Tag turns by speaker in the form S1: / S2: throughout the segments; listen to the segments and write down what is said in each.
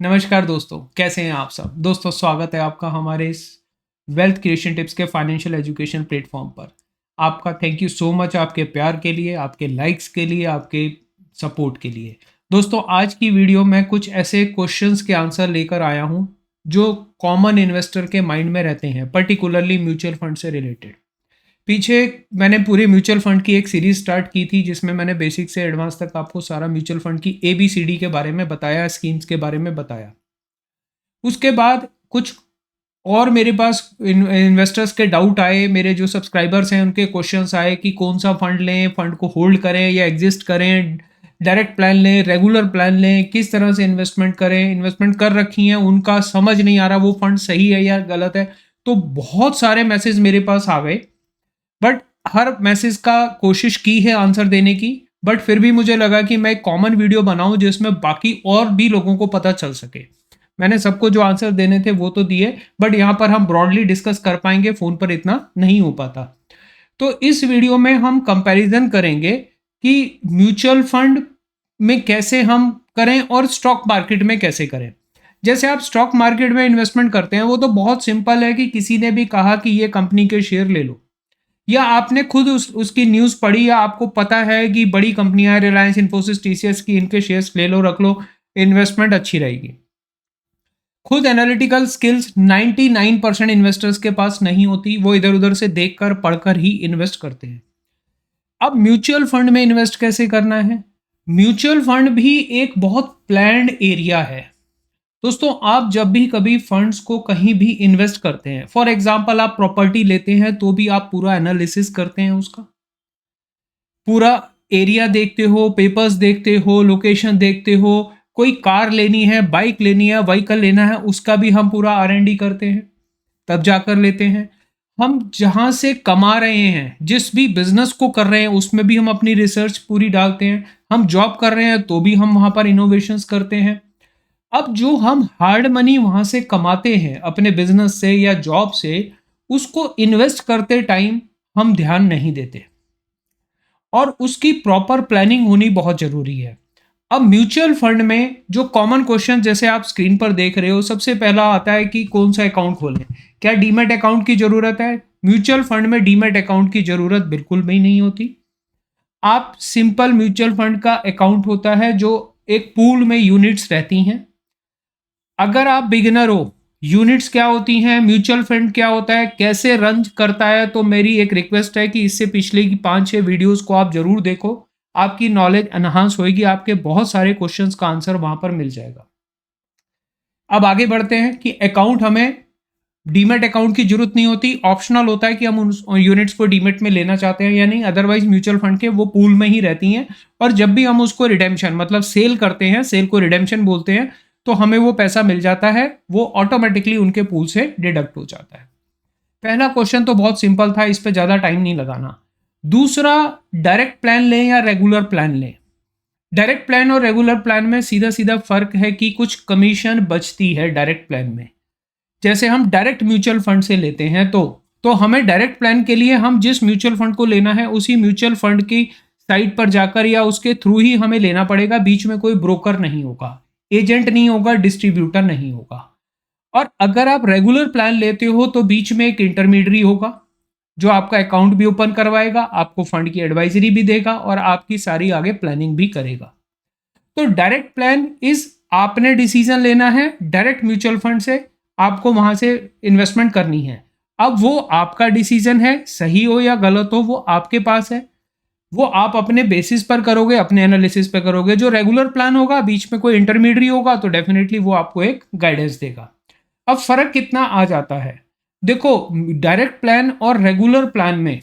S1: नमस्कार दोस्तों, कैसे हैं आप सब। दोस्तों, स्वागत है आपका हमारे इस वेल्थ क्रिएशन टिप्स के फाइनेंशियल एजुकेशन प्लेटफॉर्म पर। आपका थैंक यू सो मच आपके प्यार के लिए, आपके लाइक्स के लिए, आपके सपोर्ट के लिए। दोस्तों, आज की वीडियो में कुछ ऐसे क्वेश्चंस के आंसर लेकर आया हूं जो कॉमन इन्वेस्टर के माइंड में रहते हैं, पर्टिकुलरली म्यूचुअल फंड से रिलेटेड। पीछे मैंने पूरे म्यूचुअल फंड की एक सीरीज स्टार्ट की थी जिसमें मैंने बेसिक से एडवांस तक आपको सारा म्यूचुअल फंड की ABCD के बारे में बताया, स्कीम्स के बारे में बताया। उसके बाद कुछ और मेरे पास इन्वेस्टर्स के डाउट आए, मेरे जो सब्सक्राइबर्स हैं उनके क्वेश्चंस आए कि कौन सा फंड लें, फंड को होल्ड करें या एग्जिस्ट करें, डायरेक्ट प्लान लें, रेगुलर प्लान लें, किस तरह से इन्वेस्टमेंट करें। इन्वेस्टमेंट कर रखी हैं, उनका समझ नहीं आ रहा वो फंड सही है या गलत है। तो बहुत सारे मैसेज मेरे पास आ गए, बट हर मैसेज का कोशिश की है आंसर देने की, बट फिर भी मुझे लगा कि मैं एक कॉमन वीडियो बनाऊं जिसमें बाकी और भी लोगों को पता चल सके। मैंने सबको जो आंसर देने थे वो तो दिए, बट यहाँ पर हम ब्रॉडली डिस्कस कर पाएंगे, फोन पर इतना नहीं हो पाता। तो इस वीडियो में हम कंपैरिजन करेंगे कि म्यूचुअल फंड में कैसे हम करें और स्टॉक मार्केट में कैसे करें। जैसे आप स्टॉक मार्केट में इन्वेस्टमेंट करते हैं वो तो बहुत सिंपल है कि किसी ने भी कहा कि ये कंपनी के शेयर ले लो, या आपने खुद उसकी न्यूज़ पढ़ी, या आपको पता है कि बड़ी कंपनियां रिलायंस, इन्फोसिस, TCS की, इनके शेयर्स ले लो, रख लो, इन्वेस्टमेंट अच्छी रहेगी। खुद एनालिटिकल स्किल्स 99% इन्वेस्टर्स के पास नहीं होती, वो इधर उधर से देखकर पढ़कर ही इन्वेस्ट करते हैं। अब म्यूचुअल फंड में इन्वेस्ट कैसे करना है। म्यूचुअल फंड भी एक बहुत प्लान्ड एरिया है। दोस्तों, आप जब भी कभी फंड्स को कहीं भी इन्वेस्ट करते हैं, फॉर एग्जांपल आप प्रॉपर्टी लेते हैं तो भी आप पूरा एनालिसिस करते हैं, उसका पूरा एरिया देखते हो, पेपर्स देखते हो, लोकेशन देखते हो। कोई कार लेनी है, बाइक लेनी है, व्हीकल लेना है, उसका भी हम पूरा R&D करते हैं, तब जाकर लेते हैं। हम जहां से कमा रहे हैं, जिस भी बिजनेस को कर रहे हैं, उसमें भी हम अपनी रिसर्च पूरी डालते हैं। हम जॉब कर रहे हैं तो भी हम वहां पर इनोवेशंस करते हैं। अब जो हम हार्ड मनी वहां से कमाते हैं अपने बिजनेस से या जॉब से, उसको इन्वेस्ट करते टाइम हम ध्यान नहीं देते और उसकी प्रॉपर प्लानिंग होनी बहुत जरूरी है। अब म्यूचुअल फंड में जो कॉमन क्वेश्चन जैसे आप स्क्रीन पर देख रहे हो, सबसे पहला आता है कि कौन सा अकाउंट खोलें, क्या डीमैट अकाउंट की जरूरत है। म्यूचुअल फंड में डीमैट अकाउंट की जरूरत बिल्कुल भी नहीं होती। आप सिंपल म्यूचुअल फंड का अकाउंट होता है जो एक पूल में यूनिट्स रहती हैं। अगर आप बिगिनर हो, यूनिट्स क्या होती हैं, म्यूचुअल फंड क्या होता है, कैसे रन करता है, तो मेरी एक रिक्वेस्ट है कि इससे पिछले की 5-6 वीडियोस को आप जरूर देखो। आपकी नॉलेज एनहांस होगी, आपके बहुत सारे क्वेश्चंस का आंसर वहां पर मिल जाएगा। अब आगे बढ़ते हैं कि अकाउंट हमें डीमेट अकाउंट की जरूरत नहीं होती, ऑप्शनल होता है कि हम उन यूनिट्स को डीमेट में लेना चाहते हैं या नहीं। अदरवाइज म्यूचुअल फंड के वो पूल में ही रहती हैं, और जब भी हम उसको रिडेम्पशन मतलब सेल करते हैं, सेल को रिडेम्पशन बोलते हैं, तो हमें वो पैसा मिल जाता है, वो ऑटोमेटिकली उनके पूल से डिडक्ट हो जाता है। पहला क्वेश्चन तो बहुत सिंपल था, इस पर ज्यादा टाइम नहीं लगाना। दूसरा, डायरेक्ट प्लान लें या रेगुलर प्लान लें। डायरेक्ट प्लान और रेगुलर प्लान में सीधा सीधा फर्क है कि कुछ कमीशन बचती है डायरेक्ट प्लान में। जैसे हम डायरेक्ट म्यूचुअल फंड से लेते हैं तो हमें डायरेक्ट प्लान के लिए हम जिस म्यूचुअल फंड को लेना है उसी म्यूचुअल फंड की साइट पर जाकर या उसके थ्रू ही हमें लेना पड़ेगा। बीच में कोई ब्रोकर नहीं होगा, एजेंट नहीं होगा, डिस्ट्रीब्यूटर नहीं होगा। और अगर आप रेगुलर प्लान लेते हो तो बीच में एक इंटरमीडियरी होगा जो आपका अकाउंट भी ओपन करवाएगा, आपको फंड की एडवाइजरी भी देगा और आपकी सारी आगे प्लानिंग भी करेगा। तो डायरेक्ट प्लान इज, आपने डिसीजन लेना है डायरेक्ट म्यूचुअल फंड से, आपको वहां से इन्वेस्टमेंट करनी है। अब वो आपका डिसीजन है, सही हो या गलत हो वो आपके पास है। वो आप अपने बेसिस पर करोगे, अपने एनालिसिस पर करोगे। जो रेगुलर प्लान होगा, बीच में कोई इंटरमीडियरी होगा, तो डेफिनेटली वो आपको एक गाइडेंस देगा। अब फर्क कितना आ जाता है, देखो, डायरेक्ट प्लान और रेगुलर प्लान में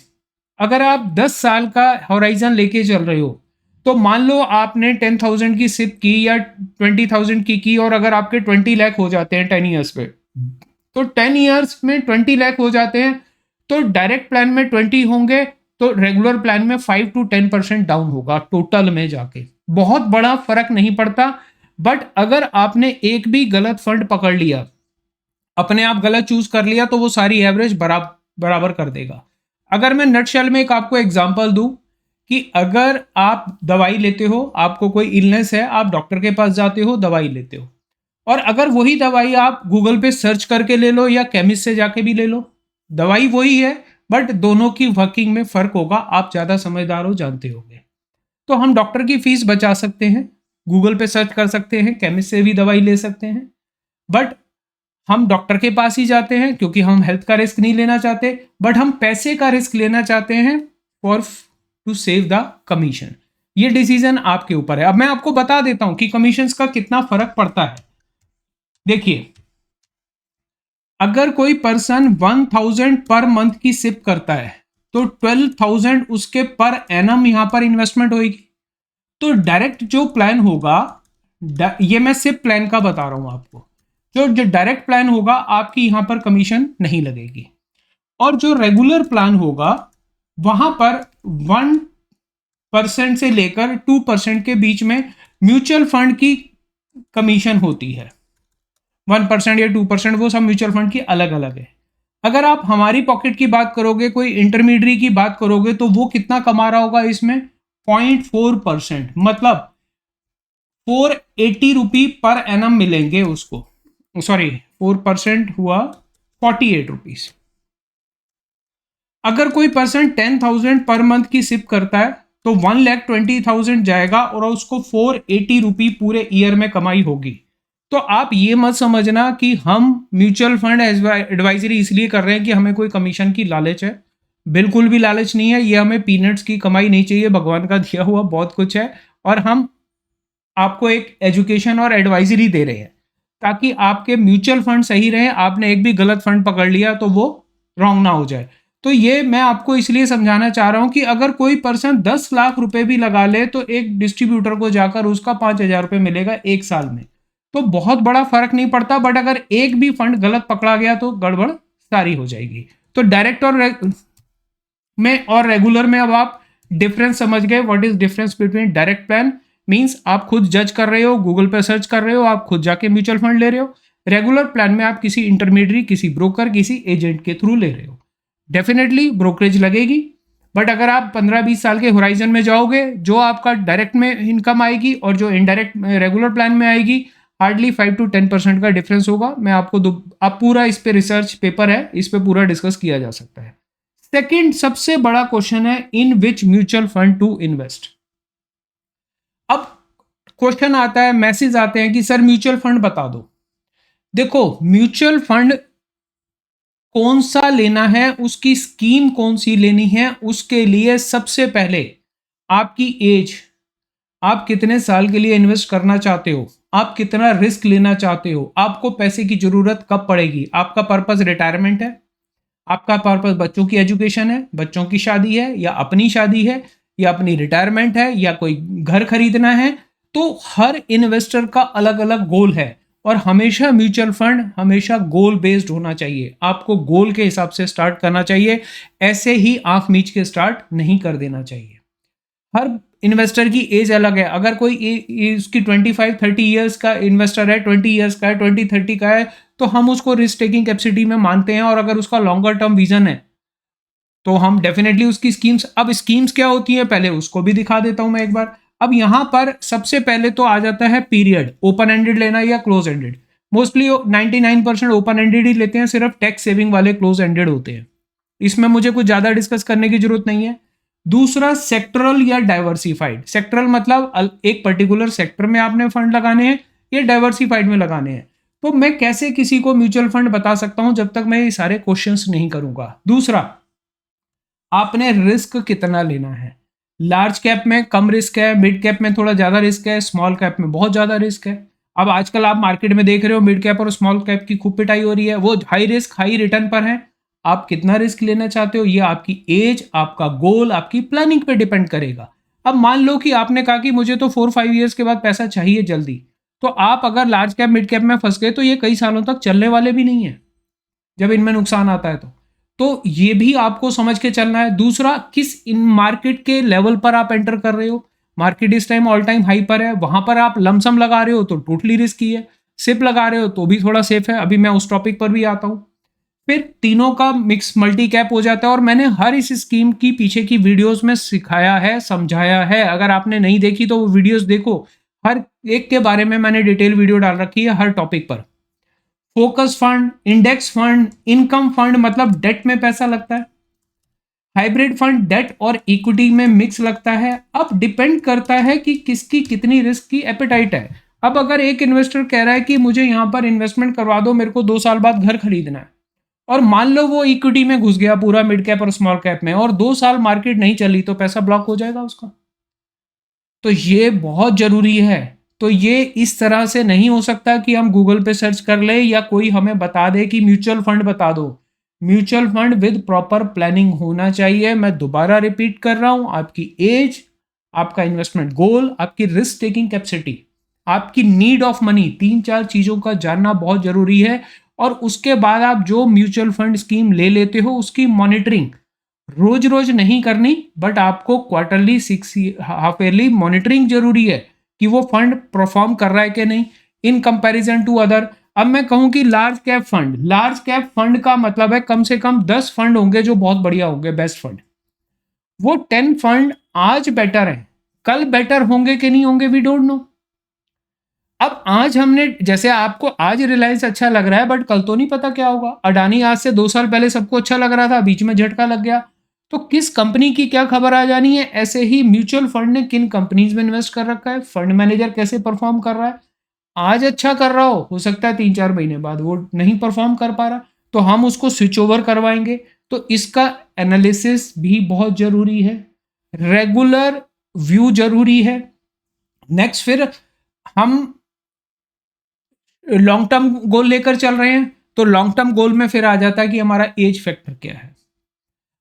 S1: अगर आप 10 साल का होराइजन लेके चल रहे हो, तो मान लो आपने 10,000 की सिप की या 20,000 की और अगर आपके 20 लाख हो जाते हैं 10 ईयर्स पे, तो 10 ईयर्स में 20 लाख हो जाते हैं, तो डायरेक्ट प्लान में 20 होंगे, तो रेगुलर प्लान में 5 to 10% डाउन होगा टोटल में जाके। बहुत बड़ा फर्क नहीं पड़ता। बट अगर आपने एक भी गलत फंड पकड़ लिया, अपने आप गलत चूज कर लिया, तो वो सारी एवरेज बराबर कर देगा। अगर मैं नटशेल में एक आपको एग्जांपल दूं कि अगर आप दवाई लेते हो, आपको कोई इलनेस है, आप डॉक्टर के पास जाते हो, दवाई लेते हो, और अगर वही दवाई आप गूगल पे सर्च करके ले लो या केमिस्ट से जाके भी ले लो, दवाई वही है, बट दोनों की वर्किंग में फ़र्क होगा। आप ज़्यादा समझदार हो, जानते होंगे। तो हम डॉक्टर की फीस बचा सकते हैं, गूगल पे सर्च कर सकते हैं, केमिस्ट से भी दवाई ले सकते हैं, बट हम डॉक्टर के पास ही जाते हैं क्योंकि हम हेल्थ का रिस्क नहीं लेना चाहते, बट हम पैसे का रिस्क लेना चाहते हैं for to save the commission. ये डिसीजन आपके ऊपर है। अब मैं आपको बता देता हूं कि कमीशंस का कितना फर्क पड़ता है। देखिए, अगर कोई पर्सन 1000 पर मंथ की सिप करता है तो 12,000 उसके पर एनम यहां पर इन्वेस्टमेंट होगी। तो डायरेक्ट जो प्लान होगा, ये मैं सिप प्लान का बता रहा हूं आपको, जो डायरेक्ट प्लान होगा आपकी यहां पर कमीशन नहीं लगेगी। और जो रेगुलर प्लान होगा वहां पर 1% से लेकर 2% के बीच में म्यूचुअल फंड की कमीशन होती है। 1% या 2% वो सब म्यूचुअल फंड की अलग अलग है। अगर आप हमारी पॉकेट की बात करोगे, कोई इंटरमीडियरी की बात करोगे, तो वो कितना कमा रहा होगा इसमें? 0.4%, मतलब 480 रुपी पर एनम मिलेंगे उसको। सॉरी, 4% हुआ 48 रुपीज। अगर कोई पर्सन 10,000 पर मंथ की सिप करता है तो 1,20,000 जाएगा और उसको 480 रुपी पूरे ईयर में कमाई होगी। तो आप ये मत समझना कि हम म्यूचुअल फंड एडवाइजरी इसलिए कर रहे हैं कि हमें कोई कमीशन की लालच है। बिल्कुल भी लालच नहीं है। ये हमें पीनट्स की कमाई नहीं चाहिए, भगवान का दिया हुआ बहुत कुछ है। और हम आपको एक एजुकेशन और एडवाइजरी दे रहे हैं ताकि आपके म्यूचुअल फंड सही रहे। आपने एक भी गलत फंड पकड़ लिया तो वो रॉन्ग ना हो जाए। तो ये मैं आपको इसलिए समझाना चाह रहा हूं कि अगर कोई पर्सन 10 लाख रुपए भी लगा ले तो एक डिस्ट्रीब्यूटर को जाकर उसका 5,000 रुपये मिलेगा एक साल में। तो बहुत बड़ा फर्क नहीं पड़ता, बट अगर एक भी फंड गलत पकड़ा गया तो गड़बड़ सारी हो जाएगी। तो डायरेक्ट और रेगुलर में अब आप डिफरेंस समझ गए। What is difference between direct plan? Means आप खुद जज कर रहे हो, गूगल पे सर्च कर रहे हो, आप खुद जाके म्यूचुअल फंड ले रहे हो। रेगुलर प्लान में आप किसी इंटरमीडियरी, किसी ब्रोकर, किसी एजेंट के थ्रू ले रहे हो। डेफिनेटली ब्रोकरेज लगेगी, बट अगर आप 15-20 साल के होराइजन में जाओगे, जो आपका डायरेक्ट में इनकम आएगी और जो इनडायरेक्ट रेगुलर प्लान में आएगी, हार्डली 5 to 10% का डिफरेंस होगा। मैं आपको आप पूरा इस पे रिसर्च पेपर है, इस पे पूरा डिस्कस किया जा सकता है। सेकंड सबसे बड़ा क्वेश्चन है, इन विच म्यूचुअल फंड टू इन्वेस्ट। अब क्वेश्चन आता है, मैसेज आते हैं कि सर म्यूचुअल फंड बता दो। देखो, म्यूचुअल फंड कौन सा लेना है, उसकी स्कीम कौन सी लेनी है, उसके लिए सबसे पहले आपकी एज, आप कितने साल के लिए इन्वेस्ट करना चाहते हो, आप कितना रिस्क लेना चाहते हो, आपको पैसे की जरूरत कब पड़ेगी, आपका पर्पस रिटायरमेंट है, आपका पर्पस बच्चों की एजुकेशन है, बच्चों की शादी है, या अपनी शादी है, या अपनी रिटायरमेंट है, या कोई घर खरीदना है। तो हर इन्वेस्टर का अलग अलग गोल है और हमेशा म्यूचुअल फंड हमेशा गोल बेस्ड होना चाहिए। आपको गोल के हिसाब से स्टार्ट करना चाहिए, ऐसे ही आंख मीच के स्टार्ट नहीं कर देना चाहिए। हर इन्वेस्टर की एज अलग है। अगर कोई उसकी 25-30 ईयर्स का इन्वेस्टर है, 20 ईयर्स का है, 20-30 का है, तो हम उसको रिस्क टेकिंग कैपेसिटी में मानते हैं। और अगर उसका लॉन्गर टर्म विजन है तो हम डेफिनेटली उसकी स्कीम्स, अब स्कीम्स क्या होती है पहले उसको भी दिखा देता हूं मैं एक बार। अब यहां पर सबसे पहले तो आ जाता है पीरियड, ओपन एंडेड लेना या close ended. Mostly 99% open ended ही लेते हैं, सिर्फ टैक्स सेविंग वाले क्लोज एंडेड होते हैं। इसमें मुझे कुछ ज्यादा डिस्कस करने की जरूरत नहीं है। दूसरा, सेक्टरल या डाइवर्सिफाइड। सेक्टरल मतलब एक पर्टिकुलर सेक्टर में आपने फंड लगाने हैं या डाइवर्सिफाइड में लगाने हैं। तो मैं कैसे किसी को म्यूचुअल फंड बता सकता हूं जब तक मैं ये सारे क्वेश्चंस नहीं करूंगा। दूसरा, आपने रिस्क कितना लेना है। लार्ज कैप में कम रिस्क है, मिड कैप में थोड़ा ज्यादा रिस्क है, स्मॉल कैप में बहुत ज्यादा रिस्क है। अब आजकल आप मार्केट में देख रहे हो मिड कैप और स्मॉल कैप की खूब पिटाई हो रही है, वो हाई रिस्क हाई रिटर्न पर है। आप कितना रिस्क लेना चाहते हो, ये आपकी एज, आपका गोल, आपकी प्लानिंग पे डिपेंड करेगा। अब मान लो कि आपने कहा कि मुझे तो 4-5 ईयर्स के बाद पैसा चाहिए जल्दी, तो आप अगर लार्ज कैप मिड कैप में फंस गए तो ये कई सालों तक चलने वाले भी नहीं है जब इनमें नुकसान आता है। तो ये भी आपको समझ के चलना है। दूसरा, किस इन मार्केट के लेवल पर आप एंटर कर रहे हो। मार्केट इस टाइम ऑल टाइम हाई पर है, वहां पर आप लमसम लगा रहे हो तो टोटली रिस्की है, सिप लगा रहे हो तो भी थोड़ा सेफ है। अभी मैं उस टॉपिक पर भी आता हूं। फिर तीनों का मिक्स मल्टी कैप हो जाता है और मैंने हर इस स्कीम की पीछे की वीडियोस में सिखाया है, समझाया है। अगर आपने नहीं देखी तो वो वीडियोस देखो, हर एक के बारे में मैंने डिटेल वीडियो डाल रखी है हर टॉपिक पर। Focus fund, index fund, income fund मतलब डेट में पैसा लगता है, हाइब्रिड फंड डेट और इक्विटी में मिक्स लगता है। अब डिपेंड करता है कि किसकी कितनी रिस्क की एपेटाइट है। अब अगर एक इन्वेस्टर कह रहा है कि मुझे यहाँ पर इन्वेस्टमेंट करवा दो, मेरे को 2 साल बाद घर खरीदना है, और मान लो वो इक्विटी में घुस गया पूरा मिड कैप और स्मॉल कैप में, और 2 साल मार्केट नहीं चली, तो पैसा ब्लॉक हो जाएगा उसका। तो ये बहुत जरूरी है। तो ये इस तरह से नहीं हो सकता कि हम गूगल पे सर्च कर ले या कोई हमें बता दे कि म्यूचुअल फंड बता दो। Mutual fund with proper planning होना चाहिए। मैं दोबारा रिपीट कर रहा हूं, आपकी एज, आपका इन्वेस्टमेंट गोल, आपकी रिस्क टेकिंग कैपेसिटी, आपकी नीड ऑफ मनी, 3-4 चीजों का जानना बहुत जरूरी है। और उसके बाद आप जो म्यूचुअल फंड स्कीम ले लेते हो उसकी मॉनिटरिंग रोज रोज नहीं करनी, बट आपको क्वार्टरली, 6 हाफ ईयरली मॉनिटरिंग जरूरी है कि वो फंड परफॉर्म कर रहा है कि नहीं इन कंपैरिजन टू अदर। अब मैं कहूं कि लार्ज कैप फंड का मतलब है कम से कम 10 फंड होंगे जो बहुत बढ़िया होंगे, बेस्ट फंड। वो 10 फंड आज बेटर हैं, कल बेटर होंगे कि नहीं होंगे, वी डोंट नो। अब आज हमने, जैसे आपको आज रिलायंस अच्छा लग रहा है, बट कल तो नहीं पता क्या होगा। अडानी आज से 2 साल पहले सबको अच्छा लग रहा था, बीच में झटका लग गया। तो किस कंपनी की क्या खबर आ जानी है। ऐसे ही म्यूचुअल फंड ने किन कंपनीज में इन्वेस्ट कर रखा है, फंड मैनेजर कैसे परफॉर्म कर रहा है। आज अच्छा कर रहा हो सकता है 3-4 महीने बाद वो नहीं परफॉर्म कर पा रहा, तो हम उसको स्विच ओवर करवाएंगे। तो इसका एनालिसिस भी बहुत जरूरी है, रेगुलर व्यू जरूरी है। नेक्स्ट, फिर हम लॉन्ग टर्म गोल लेकर चल रहे हैं, तो लॉन्ग टर्म गोल में फिर आ जाता है कि हमारा एज फैक्टर क्या है।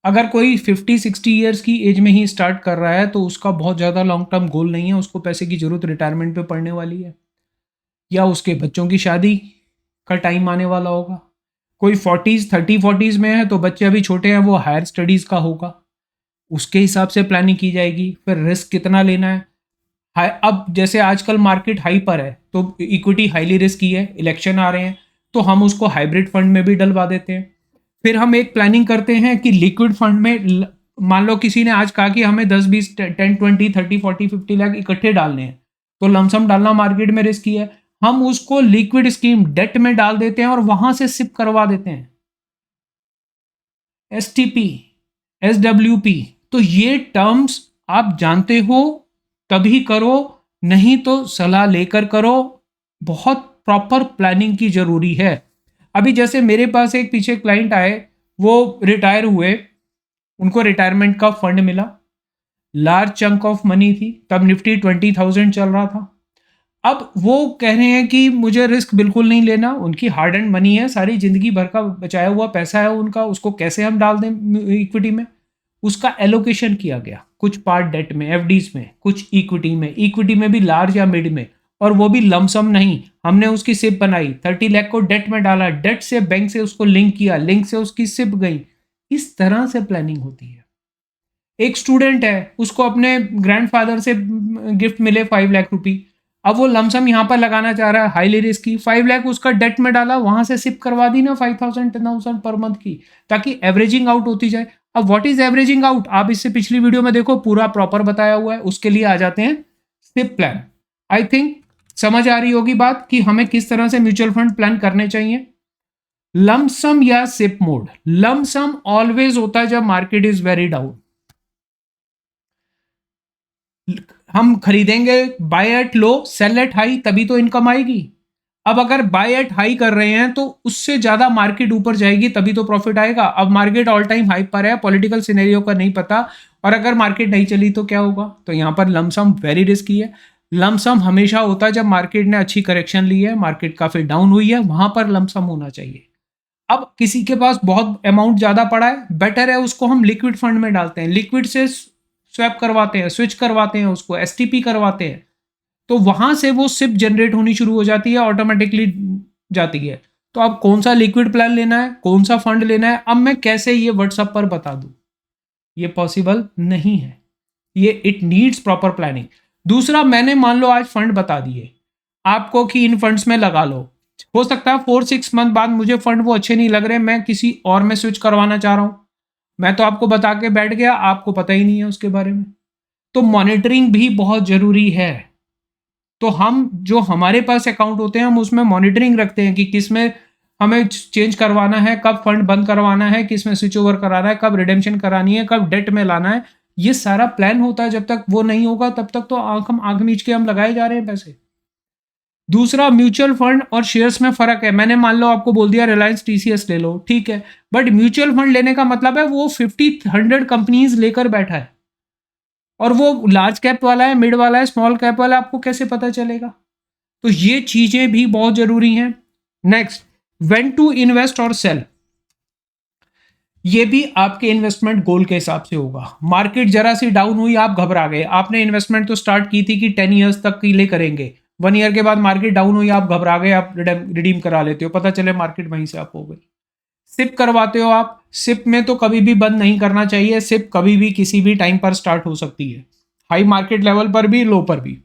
S1: अगर कोई 50-60 ईयर्स की एज में ही स्टार्ट कर रहा है तो उसका बहुत ज़्यादा लॉन्ग टर्म गोल नहीं है, उसको पैसे की ज़रूरत रिटायरमेंट पे पड़ने वाली है, या उसके बच्चों की शादी का टाइम आने वाला होगा। कोई 40s में है तो बच्चे अभी छोटे हैं, वो हायर स्टडीज़ का होगा, उसके हिसाब से प्लानिंग की जाएगी। फिर रिस्क कितना लेना है। अब जैसे आजकल मार्केट हाई पर है तो इक्विटी हाईली रिस्की है, इलेक्शन आ रहे हैं, तो हम उसको हाइब्रिड फंड में भी डलवा देते हैं। फिर हम एक प्लानिंग करते हैं कि लिक्विड फंड में मान लो किसी ने आज कहा कि हमें 10-20-10-20-30-40-50 लाख इकट्ठे डालने हैं, तो लमसम डालना मार्केट में रिस्की है। हम उसको लिक्विड स्कीम डेट में डाल देते हैं और वहां से सिप करवा देते हैं, STP, SWP। तो ये टर्म्स आप जानते हो तभी करो, नहीं तो सलाह लेकर करो। बहुत प्रॉपर प्लानिंग की जरूरी है। अभी जैसे मेरे पास एक पीछे क्लाइंट आए, वो रिटायर हुए, उनको रिटायरमेंट का फंड मिला, लार्ज चंक ऑफ मनी थी, तब निफ्टी 20,000 चल रहा था। अब वो कह रहे हैं कि मुझे रिस्क बिल्कुल नहीं लेना, उनकी हार्ड एंड मनी है, सारी जिंदगी भर का बचाया हुआ पैसा है उनका, उसको कैसे हम डाल दें इक्विटी में। उसका एलोकेशन किया गया, कुछ पार्ट डेट में, एफडीज में, कुछ इक्विटी में भी लार्ज या मिड में, और वो भी लमसम नहीं। हमने उसकी सिप बनाई, 30 लाख को डेट में डाला, डेट से बैंक से उसको लिंक किया, लिंक से उसकी सिप गई। इस तरह से प्लानिंग होती है। एक स्टूडेंट है, उसको अपने ग्रैंडफादर से गिफ्ट मिले 5 लाख रुपी, अब वो लमसम यहाँ पर लगाना चाह रहा है, हाईली रिस्की। 5 लाख उसका डेट में डाला, वहां से सिप करवा दी ना 5,000-10,000 पर मंथ की, ताकि एवरेजिंग आउट होती जाए। अब व्हाट इज एवरेजिंग आउट, आप इससे पिछली वीडियो में देखो, पूरा प्रॉपर बताया हुआ है। उसके लिए आ जाते हैं सिप प्लान। आई थिंक समझ आ रही होगी बात कि हमें किस तरह से म्यूचुअल फंड प्लान करने चाहिए। लमसम या सिप मोड, लमसम ऑलवेज होता है जब मार्केट इज वेरी डाउन, हम खरीदेंगे buy at low sell at high, तभी तो इनकम आएगी। अब अगर बाय एट हाई कर रहे हैं तो उससे ज्यादा मार्केट ऊपर जाएगी, तभी तो प्रॉफिट आएगा। अब मार्केट ऑल टाइम हाई पर है, पॉलिटिकल सिनेरियो का नहीं पता, और अगर मार्केट नहीं चली तो क्या होगा। तो यहां पर लमसम वेरी रिस्की है। लमसम हमेशा होता है जब मार्केट ने अच्छी करेक्शन ली है, मार्केट काफी डाउन हुई है, वहां पर लमसम होना चाहिए। अब किसी के पास बहुत अमाउंट ज्यादा पड़ा है, बेटर है उसको हम लिक्विड फंड में डालते हैं, लिक्विड से स्वैप करवाते हैं, स्विच करवाते हैं, उसको STP करवाते हैं, तो वहां से वो सिप जनरेट होनी शुरू हो जाती है, ऑटोमेटिकली जाती है। तो अब कौन सा लिक्विड प्लान लेना है, कौन सा फंड लेना है, अब मैं कैसे ये व्हाट्सएप पर बता दूं, ये पॉसिबल नहीं है। ये इट नीड्स प्रॉपर प्लानिंग। दूसरा, मैंने मान लो आज फंड बता दिए आपको कि इन फंड्स में लगा लो, हो सकता है 4-6 मंथ बाद मुझे फंड वो अच्छे नहीं लग रहे, मैं किसी और में स्विच करवाना चाह रहा हूं, मैं तो आपको बता के बैठ गया, आपको पता ही नहीं है उसके बारे में। तो मॉनिटरिंग भी बहुत जरूरी है। तो हम जो हमारे पास अकाउंट होते हैं हम उसमें मॉनिटरिंग रखते हैं कि किस में हमें चेंज करवाना है, कब फंड बंद करवाना है, किस में स्विच ओवर कराना है, कब रिडेम्पशन करानी है, कब डेट में लाना है। ये सारा प्लान होता है। जब तक वो नहीं होगा तब तक तो आंख मीच के हम लगाए जा रहे हैं पैसे। दूसरा, म्यूचुअल फंड और शेयर्स में फर्क है। मैंने मान लो आपको बोल दिया रिलायंस टीसीएस ले लो, ठीक है, बट म्यूचुअल फंड लेने का मतलब है वो 50-100 कंपनीज लेकर बैठा है, और वो लार्ज कैप वाला है, मिड वाला है, स्मॉल कैप वाला है, आपको कैसे पता चलेगा? तो ये चीजें भी बहुत जरूरी हैं। नेक्स्ट, व्हेन टू इन्वेस्ट और सेल, ये भी आपके इन्वेस्टमेंट गोल के हिसाब से होगा। मार्केट जरा सी डाउन हुई, आप घबरा गए, आपने इन्वेस्टमेंट तो स्टार्ट की थी कि 10 ईयर्स तक के लिए करेंगे, 1 ईयर के बाद मार्केट डाउन हुई, आप घबरा गए, आप रिडीम करा लेते हो, पता चले मार्केट वहीं से आप हो गई। सिप करवाते हो आप, सिप में तो कभी भी बंद नहीं करना चाहिए। सिप कभी भी किसी भी टाइम पर स्टार्ट हो सकती है, हाई मार्केट लेवल पर भी, लो पर भी,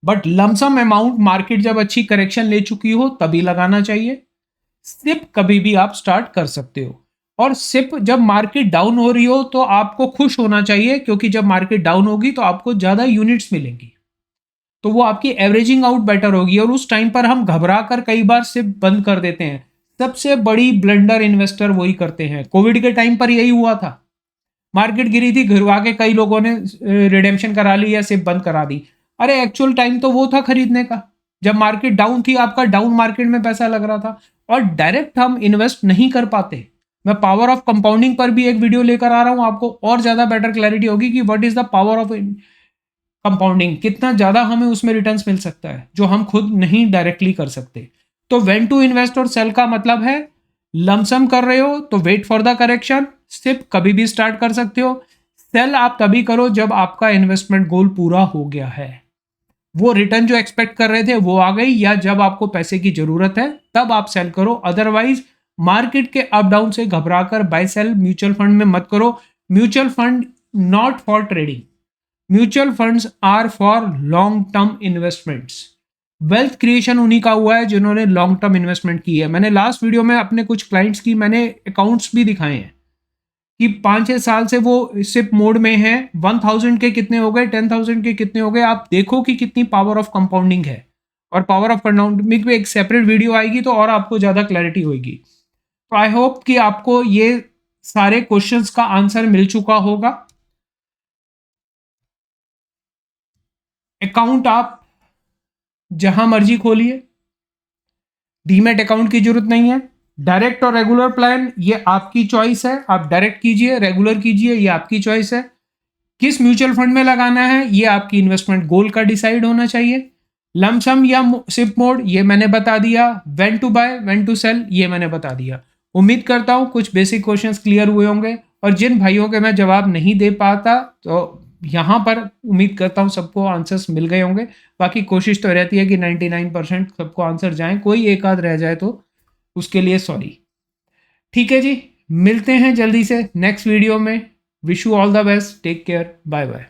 S1: बट लमसम अमाउंट मार्केट जब अच्छी करेक्शन ले चुकी हो तभी लगाना चाहिए। सिप कभी भी आप स्टार्ट कर सकते हो। और सिप जब मार्केट डाउन हो रही हो तो आपको खुश होना चाहिए, क्योंकि जब मार्केट डाउन होगी तो आपको ज्यादा यूनिट्स मिलेंगी, तो वो आपकी एवरेजिंग आउट बेटर होगी। और उस टाइम पर हम घबरा कर कई बार सिप बंद कर देते हैं। सबसे बड़ी ब्लंडर इन्वेस्टर वही करते हैं। कोविड के टाइम पर यही हुआ था, मार्केट गिरी थी, घिरवा के कई लोगों ने रिडेम्पशन करा ली या सिप बंद करा दी। अरे एक्चुअल टाइम तो वो था खरीदने का, जब मार्केट डाउन थी, आपका डाउन मार्केट में पैसा लग रहा था। और डायरेक्ट हम इन्वेस्ट नहीं कर पाते। मैं पावर ऑफ कंपाउंडिंग पर भी एक वीडियो लेकर आ रहा हूं, आपको और ज्यादा बेटर क्लैरिटी होगी कि what is the power of compounding, कितना ज्यादा हमें उसमें रिटर्न्स मिल सकता है जो हम खुद नहीं डायरेक्टली कर सकते। तो व्हेन टू इन्वेस्ट और सेल का मतलब है, लमसम कर रहे हो तो wait for the correction, SIP कभी भी स्टार्ट कर सकते हो, सेल आप तभी करो जब आपका इन्वेस्टमेंट गोल पूरा हो गया है, वो रिटर्न जो एक्सपेक्ट कर रहे थे वो आ गई, या जब आपको पैसे की जरूरत है तब आप सेल करो। अदरवाइज मार्केट के अप डाउन से घबराकर बाय सेल म्यूचुअल फंड में मत करो। Mutual fund not for trading, mutual funds are for long term investments. Wealth creation उन्हीं का हुआ है जिन्होंने लॉन्ग टर्म इन्वेस्टमेंट की है। मैंने लास्ट वीडियो में अपने कुछ क्लाइंट्स की मैंने अकाउंट्स भी दिखाए हैं कि 5-6 साल से वो सिप मोड में है। 1000 के कितने हो गए, 10,000 के कितने हो गए, आप देखो कि कितनी पावर ऑफ कंपाउंडिंग है। और पावर ऑफ कंपाउंडिंग पे एक सेपरेट वीडियो आएगी तो और आपको ज़्यादा क्लैरिटी होगी। तो आई होप कि आपको ये सारे क्वेश्चंस का आंसर मिल चुका होगा। अकाउंट आप जहां मर्जी खोलिए, डीमैट अकाउंट की जरूरत नहीं है। डायरेक्ट और रेगुलर प्लान ये आपकी चॉइस है, आप डायरेक्ट कीजिए, रेगुलर कीजिए, ये आपकी चॉइस है। किस म्यूचुअल फंड में लगाना है ये आपकी इन्वेस्टमेंट गोल का डिसाइड होना चाहिए। लमसम या सिप मोड ये मैंने बता दिया, when to buy when to sell ये मैंने बता दिया। उम्मीद करता हूं कुछ बेसिक क्वेश्चंस क्लियर हुए होंगे, और जिन भाइयों के मैं जवाब नहीं दे पाता तो यहाँ पर उम्मीद करता हूँ सबको आंसर्स मिल गए होंगे। बाकी कोशिश तो रहती है कि 99% सबको आंसर जाए, कोई एक आध रह जाए तो उसके लिए सॉरी। ठीक है जी, मिलते हैं जल्दी से नेक्स्ट वीडियो में। Wish you all the best, take care, bye bye.